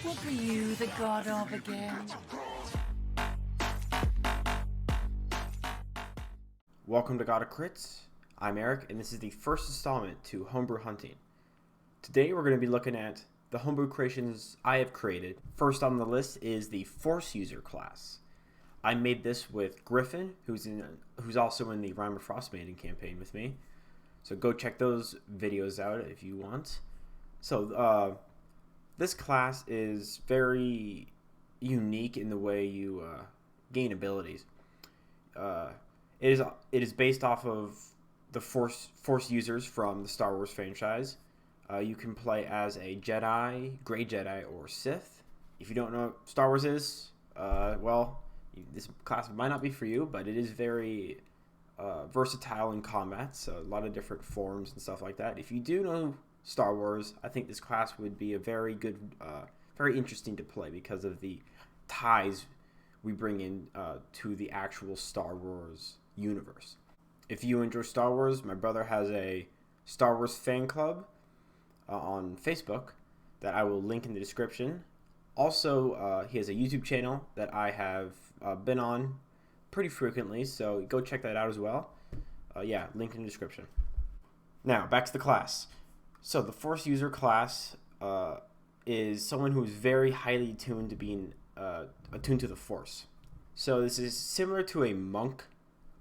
What are you the god of again? Welcome to God of Crits. I'm Eric, and this is the first installment to Homebrew Hunting. Today we're going to be looking at the homebrew creations I have created. First on the list is the Force User class. I made this with Griffin, who's also in the Rhyme of Frost Maiden campaign with me. So go check those videos out if you want. So this class is very unique in the way you gain abilities. It is based off of the Force users from the Star Wars franchise. You can play as a Jedi, Grey Jedi, or Sith. If you don't know what Star Wars is, this class might not be for you, but it is very versatile in combat, so a lot of different forms and stuff like that. If you do know Star Wars, I think this class would be a very good, very interesting to play because of the ties we bring in to the actual Star Wars universe. If you enjoy Star Wars, my brother has a Star Wars fan club on Facebook that I will link in the description. Also, he has a YouTube channel that I have been on pretty frequently, so go check that out as well. Link in the description. Now, back to the class. So the Force User class is someone who is very highly attuned to being attuned to the Force. So this is similar to a monk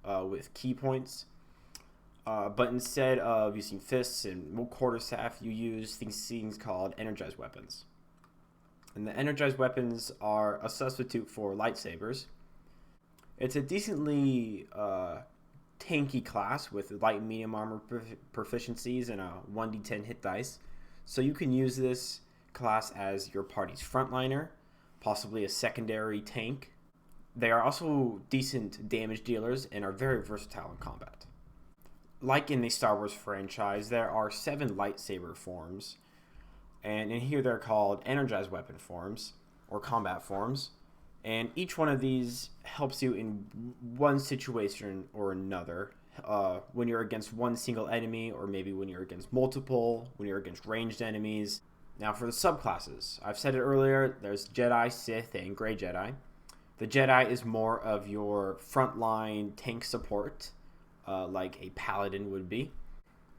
with key points, but instead of using fists and quarterstaff, you use things called energized weapons. And the energized weapons are a substitute for lightsabers. It's a decently tanky class with light and medium armor proficiencies and a 1d10 hit dice. So you can use this class as your party's frontliner, possibly a secondary tank. They are also decent damage dealers and are very versatile in combat. Like in the Star Wars franchise, there are 7 lightsaber forms, and in here they're called energized weapon forms or combat forms. And each one of these helps you in one situation or another. When you're against one single enemy, or maybe when you're against multiple, when you're against ranged enemies. Now for the subclasses, I've said it earlier, there's Jedi, Sith, and Grey Jedi. The Jedi is more of your frontline tank support, like a Paladin would be.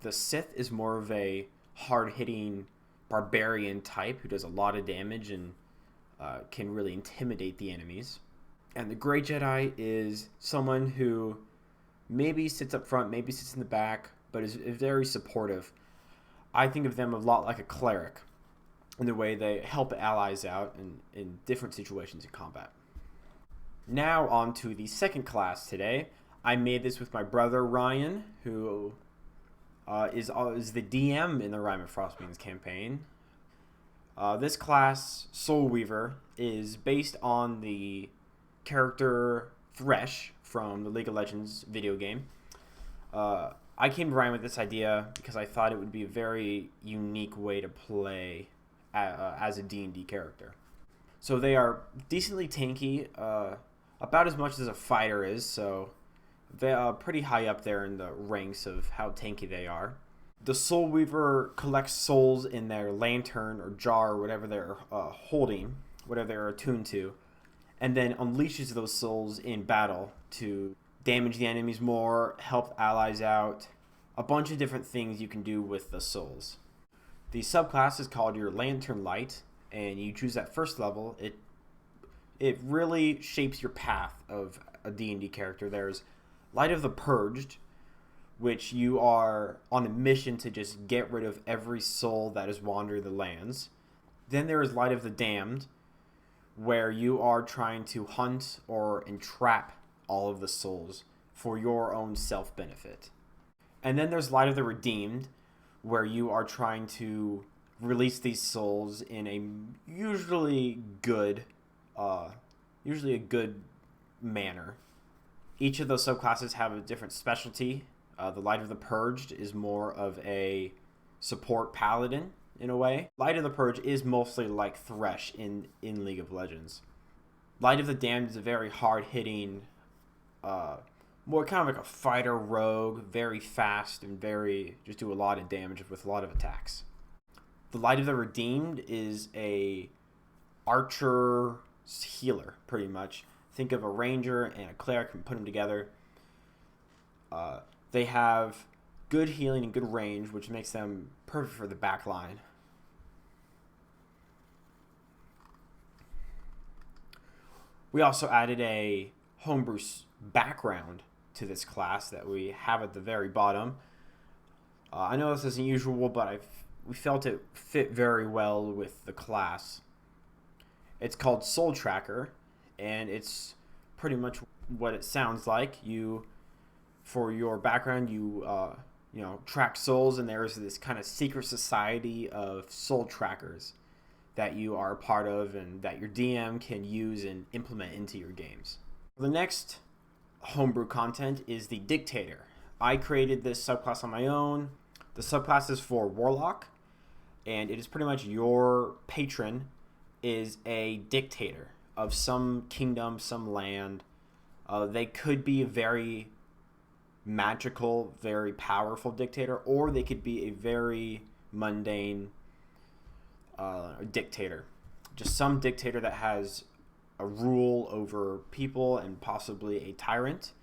The Sith is more of a hard-hitting barbarian type who does a lot of damage and can really intimidate the enemies. And the Grey Jedi is someone who maybe sits up front, maybe sits in the back, but is very supportive. I think of them a lot like a cleric in the way they help allies out in different situations in combat. Now on to the second class today. I made this with my brother Ryan, who is the DM in the Rhyme of Frost Maiden campaign. This class, Soul Weaver, is based on the character Thresh from the League of Legends video game. I came to Ryan with this idea because I thought it would be a very unique way to play as a D&D character. So they are decently tanky, about as much as a fighter is, so they are pretty high up there in the ranks of how tanky they are. The Soul Weaver collects souls in their lantern or jar or whatever they're holding, whatever they're attuned to, and then unleashes those souls in battle to damage the enemies more, help allies out, a bunch of different things you can do with the souls. The subclass is called your Lantern Light, and you choose that first level. It really shapes your path of a D&D character. There's Light of the Purged, which you are on a mission to just get rid of every soul that has wandered the lands. Then there is Light of the Damned, where you are trying to hunt or entrap all of the souls for your own self-benefit. And then there's Light of the Redeemed, where you are trying to release these souls in a usually a good manner. Each of those subclasses have a different specialty. The Light of the Purged is more of a support paladin in a way. Light of the Purge is mostly like Thresh in League of Legends. Light of the Damned is a very hard-hitting, more kind of like a fighter rogue, very fast and just do a lot of damage with a lot of attacks. The Light of the Redeemed is a archer healer, pretty much. Think of a ranger and a cleric and put them together. They have good healing and good range, which makes them perfect for the back line. We also added a homebrew background to this class that we have at the very bottom. I know this isn't usual, but we felt it fit very well with the class. It's called Soul Tracker, and it's pretty much what it sounds like. For your background, you track souls, and there's this kind of secret society of soul trackers that you are a part of and that your DM can use and implement into your games. The next homebrew content is the Dictator. I created this subclass on my own. The subclass is for Warlock, and it is pretty much your patron is a dictator of some kingdom, some land. They could be a very magical, very powerful dictator, or they could be a very mundane dictator. Just some dictator that has a rule over people and possibly a tyrant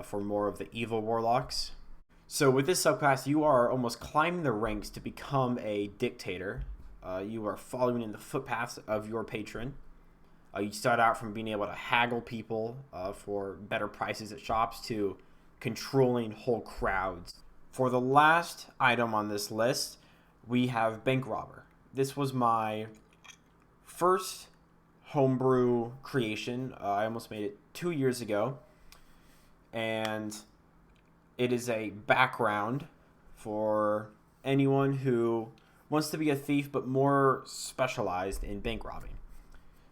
for more of the evil warlocks. So with this subclass, you are almost climbing the ranks to become a dictator. You are following in the footpaths of your patron. You start out from being able to haggle people for better prices at shops to controlling whole crowds. For the last item on this list, we have Bank Robber. This was my first homebrew creation. I almost made it 2 years ago, and it is a background for anyone who wants to be a thief but more specialized in bank robbing.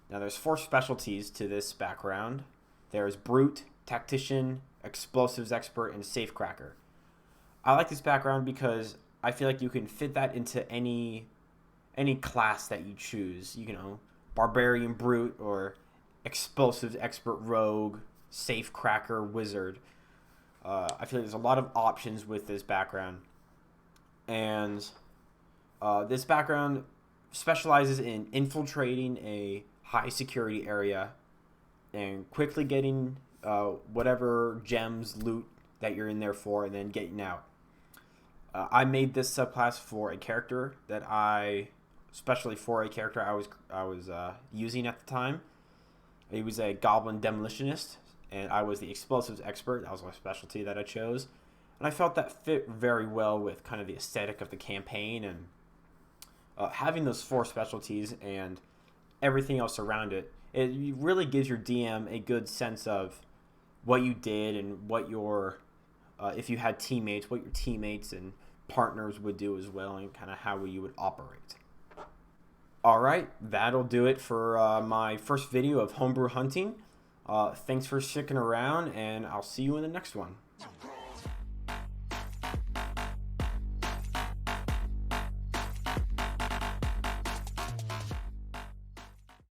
Now there's 4 specialties to this background. There's Brute, Tactician, Explosives Expert, and Safecracker. I like this background because I feel like you can fit that into any class that you choose. Barbarian Brute or Explosives Expert Rogue, Safecracker Wizard. I feel like there's a lot of options with this background. And this background specializes in infiltrating a high security area and quickly getting whatever gems, loot that you're in there for, and then getting out. I made this subclass for a character especially for a character I was using at the time. He was a goblin demolitionist, and I was the explosives expert. That was my specialty that I chose. And I felt that fit very well with kind of the aesthetic of the campaign, and having those 4 specialties and everything else around it, it really gives your DM a good sense of what you did and what if you had teammates, what your teammates and partners would do as well, and kind of how you would operate. Alright, that'll do it for my first video of homebrew hunting. Thanks for sticking around, and I'll see you in the next one.